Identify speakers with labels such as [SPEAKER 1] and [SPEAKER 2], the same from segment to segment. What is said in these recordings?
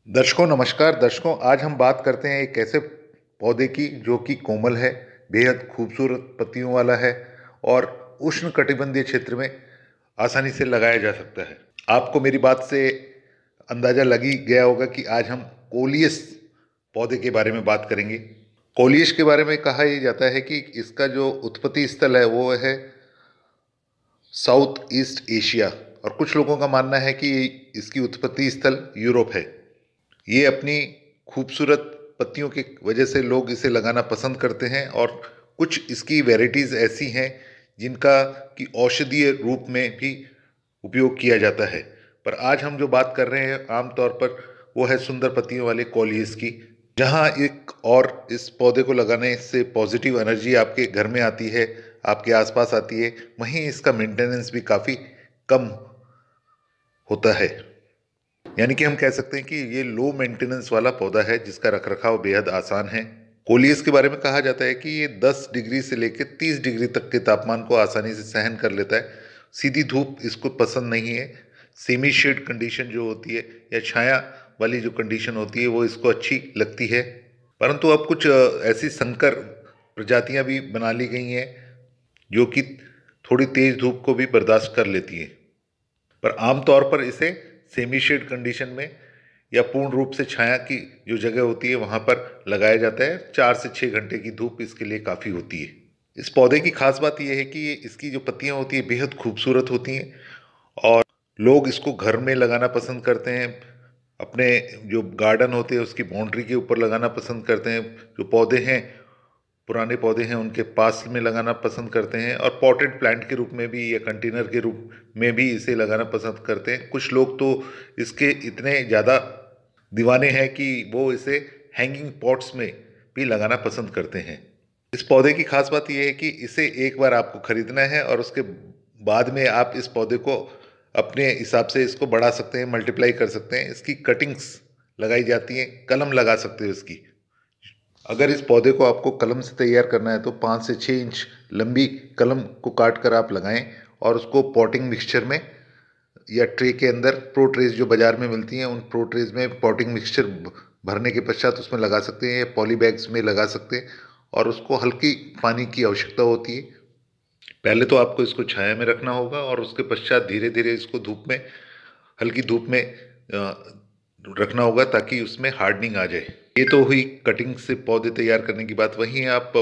[SPEAKER 1] दर्शकों नमस्कार। दर्शकों, आज हम बात करते हैं एक ऐसे पौधे की जो कि कोमल है, बेहद खूबसूरत पत्तियों वाला है और उष्ण कटिबंधीय क्षेत्र में आसानी से लगाया जा सकता है। आपको मेरी बात से अंदाजा लग ही गया होगा कि आज हम कोलियस पौधे के बारे में बात करेंगे। कोलियस के बारे में कहा यह जाता है कि इसका जो उत्पत्ति स्थल है वो है साउथ ईस्ट एशिया, और कुछ लोगों का मानना है कि इसकी उत्पत्ति स्थल यूरोप है। ये अपनी खूबसूरत पत्तियों की वजह से लोग इसे लगाना पसंद करते हैं, और कुछ इसकी वैरायटीज ऐसी हैं जिनका कि औषधीय रूप में भी उपयोग किया जाता है। पर आज हम जो बात कर रहे हैं आमतौर पर वो है सुंदर पत्तियों वाले कोलियस की। जहाँ एक और इस पौधे को लगाने से पॉजिटिव एनर्जी आपके घर में आती है, आपके आसपास आती है, वहीं इसका मेंटेनेंस भी काफ़ी कम होता है। यानी कि हम कह सकते हैं कि ये लो मेंटेनेंस वाला पौधा है जिसका रखरखाव बेहद आसान है। कोलियस के बारे में कहा जाता है कि ये 10 डिग्री से लेकर 30 डिग्री तक के तापमान को आसानी से सहन कर लेता है। सीधी धूप इसको पसंद नहीं है। सेमी शेड कंडीशन जो होती है या छाया वाली जो कंडीशन होती है वो इसको अच्छी लगती है। परंतु अब कुछ ऐसी संकर प्रजातियां भी बना ली गई हैं जो कि थोड़ी तेज धूप को भी बर्दाश्त कर लेती हैं। पर आमतौर पर इसे सेमी शेड कंडीशन में या पूर्ण रूप से छाया की जो जगह होती है वहाँ पर लगाया जाता है। 4 से 6 घंटे की धूप इसके लिए काफ़ी होती है। इस पौधे की खास बात यह है कि ये इसकी जो पत्तियाँ होती हैं बेहद खूबसूरत होती हैं, और लोग इसको घर में लगाना पसंद करते हैं। अपने जो गार्डन होते हैं उसकी बाउंड्री के ऊपर लगाना पसंद करते हैं। जो पौधे हैं, पुराने पौधे हैं, उनके पास में लगाना पसंद करते हैं, और पॉटेड प्लांट के रूप में भी या कंटेनर के रूप में भी इसे लगाना पसंद करते हैं। कुछ लोग तो इसके इतने ज़्यादा दीवाने हैं कि वो इसे हैंगिंग पॉट्स में भी लगाना पसंद करते हैं। इस पौधे की खास बात यह है कि इसे एक बार आपको खरीदना है और उसके बाद में आप इस पौधे को अपने हिसाब से इसको बढ़ा सकते हैं, मल्टीप्लाई कर सकते हैं। इसकी कटिंग्स लगाई जाती हैं, कलम लगा सकते हो इसकी। अगर इस पौधे को आपको कलम से तैयार करना है तो 5 से 6 इंच लंबी कलम को काट कर आप लगाएं, और उसको पॉटिंग मिक्सचर में या ट्रे के अंदर, प्रो ट्रेज जो बाजार में मिलती हैं उन प्रो ट्रेज में पॉटिंग मिक्सचर भरने के पश्चात उसमें लगा सकते हैं, या पॉली बैग्स में लगा सकते हैं, और उसको हल्की पानी की आवश्यकता होती है। पहले तो आपको इसको छाया में रखना होगा और उसके पश्चात धीरे धीरे इसको धूप में, हल्की धूप में रखना होगा ताकि उसमें हार्डनिंग आ जाए। ये तो हुई कटिंग से पौधे तैयार करने की बात। वहीं आप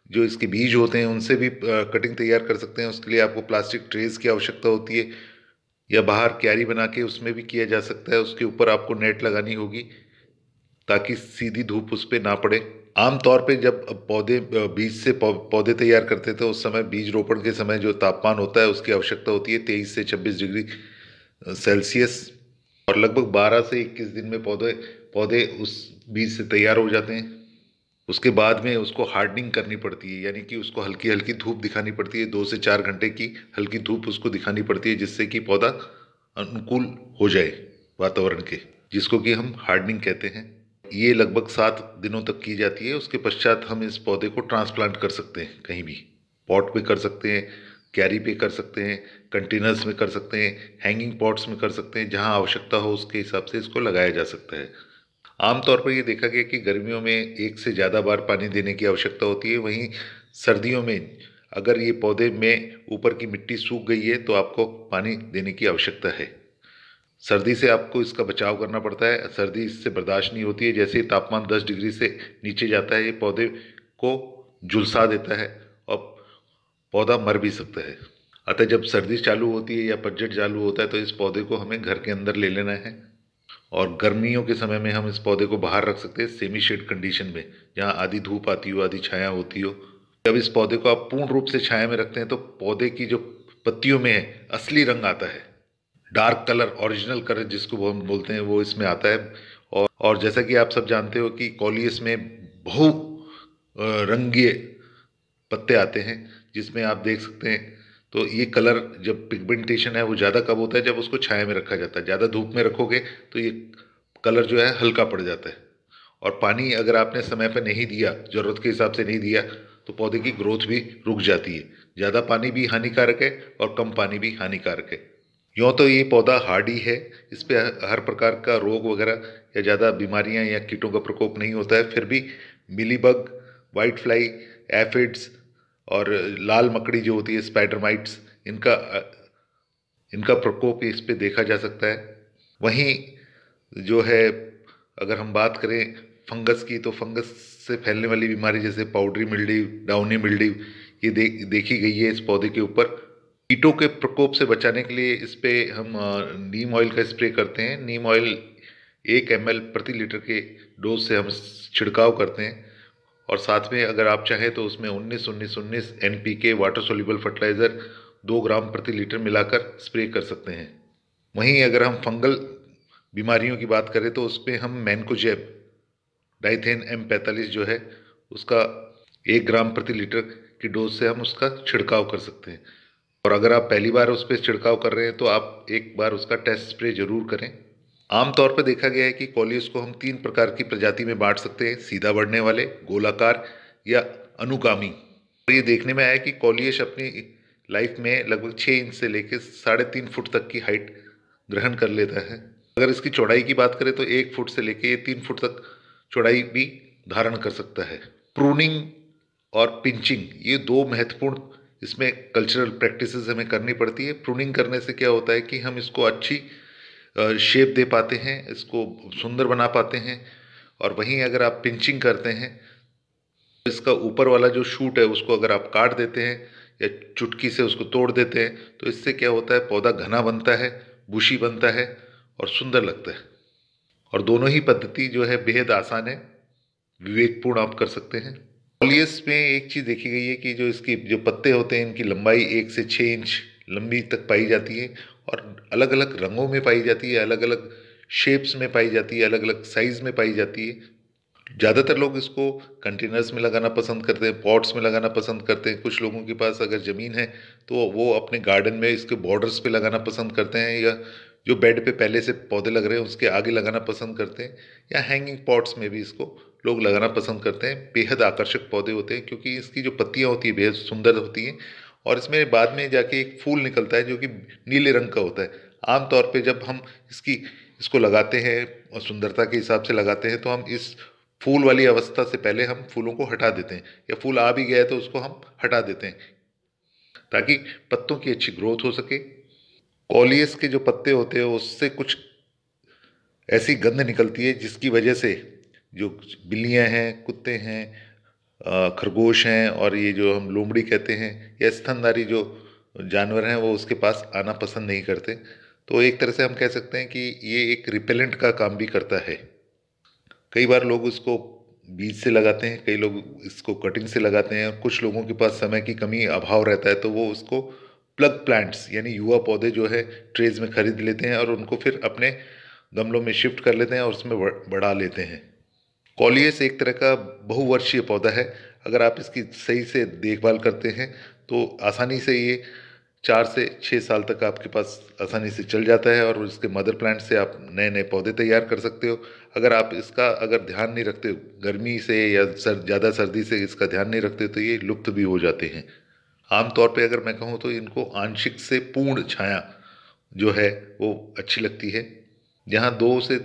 [SPEAKER 1] जो इसके बीज होते हैं उनसे भी कटिंग तैयार कर सकते हैं। उसके लिए आपको प्लास्टिक ट्रेज की आवश्यकता होती है, या बाहर क्यारी बना के उसमें भी किया जा सकता है। उसके ऊपर आपको नेट लगानी होगी ताकि सीधी धूप उस पर ना पड़े। आमतौर पे जब पौधे बीज से पौधे तैयार करते थे उस समय बीज रोपण के समय जो तापमान होता है उसकी आवश्यकता होती है 23 से 26 डिग्री सेल्सियस, और लगभग 12 से 21 दिन में पौधे पौधे उस बीज से तैयार हो जाते हैं। उसके बाद में उसको हार्डनिंग करनी पड़ती है, यानी कि उसको हल्की हल्की धूप दिखानी पड़ती है। 2 से 4 घंटे की हल्की धूप उसको दिखानी पड़ती है जिससे कि पौधा अनुकूल हो जाए वातावरण के, जिसको कि हम हार्डनिंग कहते हैं। ये लगभग 7 दिनों तक की जाती है। उसके पश्चात हम इस पौधे को ट्रांसप्लांट कर सकते हैं, कहीं भी पॉट में कर सकते हैं, क्यारी पे कर सकते हैं, कंटेनर्स में कर सकते हैं, हैंगिंग पॉट्स में कर सकते हैं। जहाँ आवश्यकता हो उसके हिसाब से इसको लगाया जा सकता है। आमतौर पर ये देखा गया कि गर्मियों में एक से ज़्यादा बार पानी देने की आवश्यकता होती है। वहीं सर्दियों में अगर ये पौधे में ऊपर की मिट्टी सूख गई है तो आपको पानी देने की आवश्यकता है। सर्दी से आपको इसका बचाव करना पड़ता है। सर्दी इससे बर्दाश्त नहीं होती है। जैसे ही तापमान 10 डिग्री से नीचे जाता है ये पौधे को झुलसा देता है और पौधा मर भी सकता है। अतः जब सर्दी चालू होती है या पतझड़ चालू होता है तो इस पौधे को हमें घर के अंदर ले लेना है, और गर्मियों के समय में हम इस पौधे को बाहर रख सकते हैं सेमी शेड कंडीशन में, जहाँ आधी धूप आती हो आधी छाया होती हो। जब इस पौधे को आप पूर्ण रूप से छाया में रखते हैं तो पौधे की जो पत्तियों में है असली रंग आता है, डार्क कलर, ओरिजिनल कलर जिसको हम बोलते हैं वो इसमें आता है। और जैसा कि आप सब जानते हो कि कोलियस में बहु रंगीय पत्ते आते हैं जिसमें आप देख सकते हैं। तो ये कलर जब पिगमेंटेशन है वो ज़्यादा कब होता है जब उसको छाया में रखा जाता है। ज़्यादा धूप में रखोगे तो ये कलर जो है हल्का पड़ जाता है, और पानी अगर आपने समय पर नहीं दिया, ज़रूरत के हिसाब से नहीं दिया, तो पौधे की ग्रोथ भी रुक जाती है। ज़्यादा पानी भी हानिकारक है और कम पानी भी हानिकारक है। यूँ तो ये पौधा हार्डी है, इस पे हर प्रकार का रोग वगैरह या ज़्यादा बीमारियां या कीटों का प्रकोप नहीं होता है, फिर भी मिलीबग, वाइट फ्लाई, एफिड्स और लाल मकड़ी जो होती है स्पाइडर माइट्स, इनका प्रकोप इस पे देखा जा सकता है। वहीं जो है, अगर हम बात करें फंगस की, तो फंगस से फैलने वाली बीमारी जैसे पाउडरी मिल्ड्यू, डाउनी मिल्ड्यू, ये देखी गई है इस पौधे के ऊपर। कीटों के प्रकोप से बचाने के लिए इस पे हम नीम ऑयल का स्प्रे करते हैं। नीम ऑयल 1 ml प्रति लीटर के डोज से हम छिड़काव करते हैं, और साथ में अगर आप चाहें तो उसमें 19-19-19 NPK वाटर सोल्यूबल फर्टिलाइज़र 2 ग्राम प्रति लीटर मिलाकर स्प्रे कर सकते हैं। वहीं अगर हम फंगल बीमारियों की बात करें तो उसमें हम मैनकोजेब डाइथेन M45 जो है उसका 1 ग्राम प्रति लीटर की डोज से हम उसका छिड़काव कर सकते हैं। और अगर आप पहली बार उस पर छिड़काव कर रहे हैं तो आप एक बार उसका टेस्ट स्प्रे जरूर करें। आमतौर पर देखा गया है कि कॉलियस को हम 3 प्रकार की प्रजाति में बांट सकते हैं: सीधा बढ़ने वाले, गोलाकार या अनुगामी। और ये देखने में आया कि कॉलियस अपनी लाइफ में लगभग 6 इंच से लेकर 3.5 फुट तक की हाइट ग्रहण कर लेता है। अगर इसकी चौड़ाई की बात करें तो 1 फुट से लेकर ये 3 फुट तक चौड़ाई भी धारण कर सकता है। प्रूनिंग और पिंचिंग, ये 2 महत्वपूर्ण इसमें कल्चरल प्रैक्टिसेस हमें करनी पड़ती है। प्रूनिंग करने से क्या होता है कि हम इसको अच्छी शेप दे पाते हैं, इसको सुंदर बना पाते हैं। और वहीं अगर आप पिंचिंग करते हैं, इसका ऊपर वाला जो शूट है उसको अगर आप काट देते हैं या चुटकी से उसको तोड़ देते हैं तो इससे क्या होता है, पौधा घना बनता है, बुशी बनता है और सुंदर लगता है। और दोनों ही पद्धति जो है बेहद आसान है, विवेकपूर्ण आप कर सकते हैं। कॉलियस में एक चीज़ देखी गई है कि जो इसकी जो पत्ते होते हैं इनकी लंबाई 1 से 6 इंच लंबी तक पाई जाती है, और अलग अलग रंगों में पाई जाती है, अलग अलग शेप्स में पाई जाती है, अलग अलग साइज में पाई जाती है। ज़्यादातर लोग इसको कंटेनर्स में लगाना पसंद करते हैं, पॉट्स में लगाना पसंद करते हैं। कुछ लोगों के पास अगर ज़मीन है तो वो अपने गार्डन में इसके बॉर्डर्स पे लगाना पसंद करते हैं, या जो बेड पे पहले से पौधे लग रहे हैं उसके आगे लगाना पसंद करते हैं, या हैंगिंग पॉट्स में भी इसको लोग लगाना पसंद करते हैं। बेहद आकर्षक पौधे होते हैं क्योंकि इसकी जो पत्तियाँ होती हैं बेहद सुंदर होती हैं, और इसमें बाद में जाके एक फूल निकलता है जो कि नीले रंग का होता है। आमतौर पे जब हम इसको लगाते हैं और सुंदरता के हिसाब से लगाते हैं तो हम इस फूल वाली अवस्था से पहले हम फूलों को हटा देते हैं, या फूल आ भी गया है तो उसको हम हटा देते हैं ताकि पत्तों की अच्छी ग्रोथ हो सके। कॉलियस के जो पत्ते होते हैं उससे कुछ ऐसी गंध निकलती है जिसकी वजह से जो बिल्लियां हैं, कुत्ते हैं, खरगोश हैं, और ये जो हम लोमड़ी कहते हैं या स्तनधारी जो जानवर हैं वो उसके पास आना पसंद नहीं करते। तो एक तरह से हम कह सकते हैं कि ये एक रिपेलेंट का काम भी करता है। कई बार लोग इसको बीज से लगाते हैं, कई लोग इसको कटिंग से लगाते हैं, और कुछ लोगों के पास समय की कमी अभाव रहता है तो वो उसको प्लग प्लांट्स यानी युवा पौधे जो है ट्रेज में खरीद लेते हैं और उनको फिर अपने गमलों में शिफ्ट कर लेते हैं और उसमें बढ़ा लेते हैं। कॉलियस एक तरह का बहुवर्षीय पौधा है। अगर आप इसकी सही से देखभाल करते हैं तो आसानी से ये 4 से 6 साल तक आपके पास आसानी से चल जाता है, और इसके मदर प्लांट से आप नए नए पौधे तैयार कर सकते हो। अगर ध्यान नहीं रखते हो, गर्मी से या ज़्यादा सर्दी से इसका ध्यान नहीं रखते तो ये लुप्त भी हो जाते हैं। आमतौर पे अगर मैं कहूँ तो इनको आंशिक से पूर्ण छाया जो है वो अच्छी लगती है, जहाँ 2 से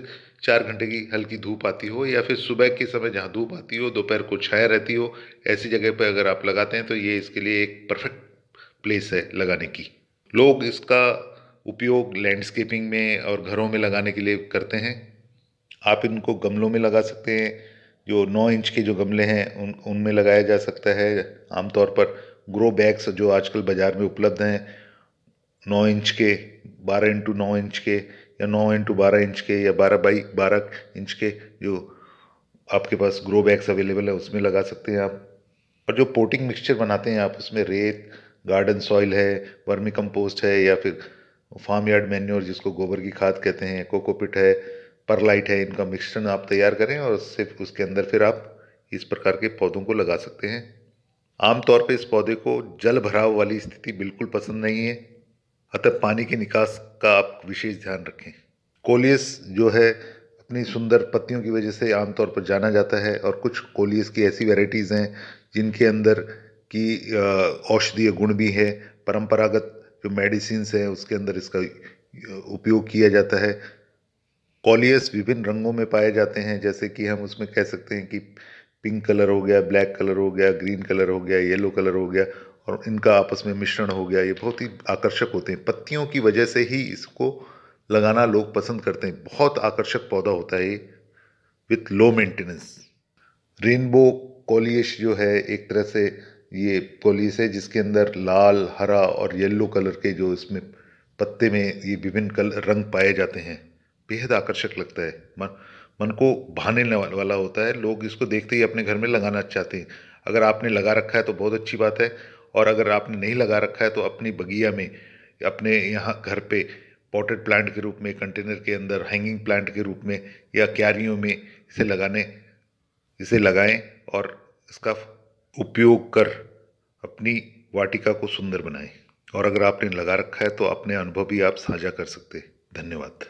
[SPEAKER 1] 4 घंटे की हल्की धूप आती हो, या फिर सुबह के समय जहाँ धूप आती हो, दोपहर को छाया रहती हो, ऐसी जगह पर अगर आप लगाते हैं तो ये इसके लिए एक परफेक्ट प्लेस है लगाने की। लोग इसका उपयोग लैंडस्केपिंग में और घरों में लगाने के लिए करते हैं। आप इनको गमलों में लगा सकते हैं, जो 9 इंच के जो गमले हैं उनमें लगाया जा सकता है। आमतौर पर ग्रो बैग्स जो आजकल बाज़ार में उपलब्ध हैं, 9 इंच के, 12x9 इंच के, या 9x12 इंच के, या 12x12 इंच के जो आपके पास ग्रो बैग्स अवेलेबल है उसमें लगा सकते हैं आप। और जो पोटिंग मिक्सचर बनाते हैं आप, उसमें रेत, गार्डन सॉइल है, वर्मी कंपोस्ट है, या फिर फार्म यार्ड मैन्योर जिसको गोबर की खाद कहते हैं, कोकोपिट है, परलाइट है, इनका मिश्रण आप तैयार करें और सिर्फ उसके अंदर फिर आप इस प्रकार के पौधों को लगा सकते हैं। आमतौर पर इस पौधे को जल भराव वाली स्थिति बिल्कुल पसंद नहीं है, अतः पानी के निकास का आप विशेष ध्यान रखें। कोलियस जो है अपनी सुंदर पत्तियों की वजह से आमतौर पर जाना जाता है, और कुछ कोलियस की ऐसी वैरायटीज़ हैं जिनके अंदर की औषधीय गुण भी है। परंपरागत जो मेडिसिन्स हैं उसके अंदर इसका उपयोग किया जाता है। कॉलियस विभिन्न रंगों में पाए जाते हैं, जैसे कि हम उसमें कह सकते हैं कि पिंक कलर हो गया, ब्लैक कलर हो गया, ग्रीन कलर हो गया, येलो कलर हो गया, और इनका आपस में मिश्रण हो गया। ये बहुत ही आकर्षक होते हैं। पत्तियों की वजह से ही इसको लगाना लोग पसंद करते हैं। बहुत आकर्षक पौधा होता है ये, विथ लो मेंटेनेंस। रेनबो कॉलियस जो है, एक तरह से ये कॉलियस है जिसके अंदर लाल, हरा और येलो कलर के जो इसमें पत्ते में ये विभिन्न कलर रंग पाए जाते हैं। बेहद आकर्षक लगता है, मन मन को भाने वाला होता है। लोग इसको देखते ही अपने घर में लगाना चाहते हैं। अगर आपने लगा रखा है तो बहुत अच्छी बात है, और अगर आपने नहीं लगा रखा है तो अपनी बगिया में, अपने यहाँ घर पे पॉटेड प्लांट के रूप में, कंटेनर के अंदर हैंगिंग प्लांट के रूप में, या क्यारियों में इसे लगाएं और इसका उपयोग कर अपनी वाटिका को सुंदर बनाएं। और अगर आपने लगा रखा है तो अपने अनुभव भी आप साझा कर सकते हैं। धन्यवाद।